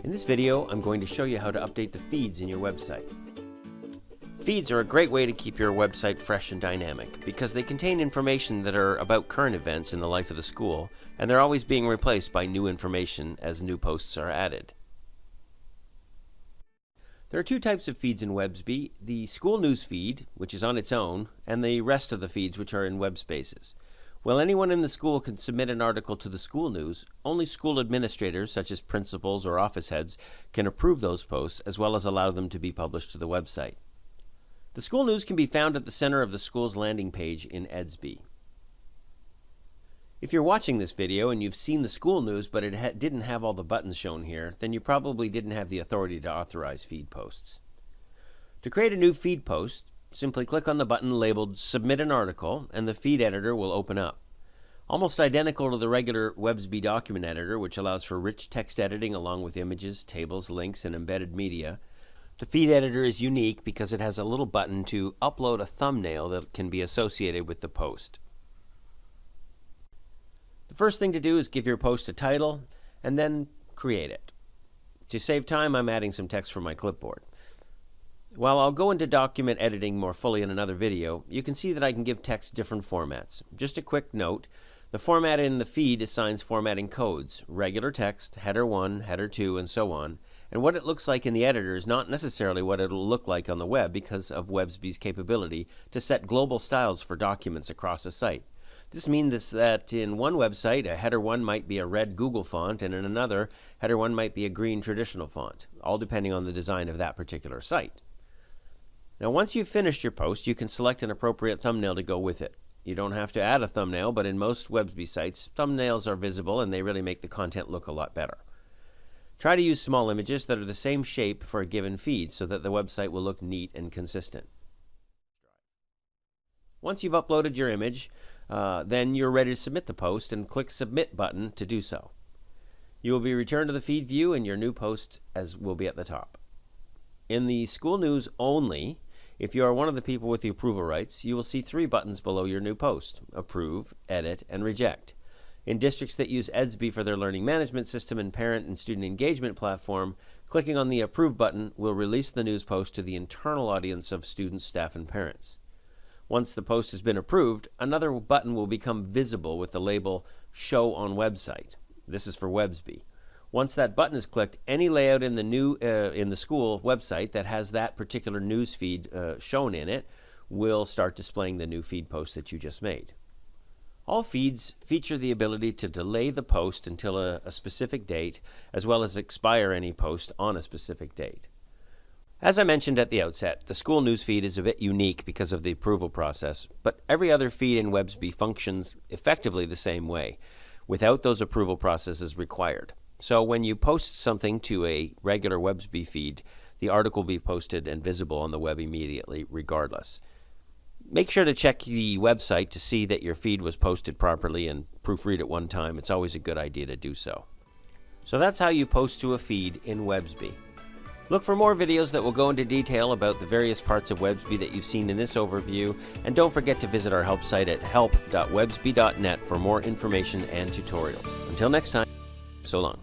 In this video, I'm going to show you how to update the feeds in your website. Feeds are a great way to keep your website fresh and dynamic because they contain information that are about current events in the life of the school, and they're always being replaced by new information as new posts are added. There are two types of feeds in Websby: the school news feed, which is on its own, and the rest of the feeds, which are in Webspaces. While anyone in the school can submit an article to the school news, only school administrators, such as principals or office heads, can approve those posts as well as allow them to be published to the website. The school news can be found at the center of the school's landing page in Websby. If you're watching this video and you've seen the school news but it didn't have all the buttons shown here, then you probably didn't have the authority to authorize feed posts. To create a new feed post, simply click on the button labeled Submit an Article and the feed editor will open up. Almost identical to the regular Websby document editor, which allows for rich text editing along with images, tables, links, and embedded media, the feed editor is unique because it has a little button to upload a thumbnail that can be associated with the post. The first thing to do is give your post a title and then create it. To save time, I'm adding some text from my clipboard. While I'll go into document editing more fully in another video, you can see that I can give text different formats. Just a quick note, the format in the feed assigns formatting codes: regular text, header 1, header 2, and so on. And what it looks like in the editor is not necessarily what it'll look like on the web because of Websby's capability to set global styles for documents across a site. This means that in one website, a header 1 might be a red Google font, and in another, header 1 might be a green traditional font, all depending on the design of that particular site. Now, once you've finished your post, you can select an appropriate thumbnail to go with it. You don't have to add a thumbnail, but in most Websby sites, thumbnails are visible and they really make the content look a lot better. Try to use small images that are the same shape for a given feed so that the website will look neat and consistent. Once you've uploaded your image, then you're ready to submit the post, and click Submit button to do so. You will be returned to the feed view and your new post will be at the top. In the school news only, if you are one of the people with the approval rights, you will see 3 buttons below your new post: Approve, Edit, and Reject. In districts that use Websby for their learning management system and parent and student engagement platform, clicking on the Approve button will release the news post to the internal audience of students, staff, and parents. Once the post has been approved, another button will become visible with the label Show on Website. This is for Websby. Once that button is clicked, any layout in the school website that has that particular news feed shown in it will start displaying the new feed post that you just made. All feeds feature the ability to delay the post until a specific date, as well as expire any post on a specific date. As I mentioned at the outset, the school news feed is a bit unique because of the approval process, but every other feed in Websby functions effectively the same way, without those approval processes required. So when you post something to a regular Websby feed, the article will be posted and visible on the web immediately, regardless. Make sure to check the website to see that your feed was posted properly and proofread it one time. It's always a good idea to do so. So that's how you post to a feed in Websby. Look for more videos that will go into detail about the various parts of Websby that you've seen in this overview, and don't forget to visit our help site at help.websby.net for more information and tutorials. Until next time, so long.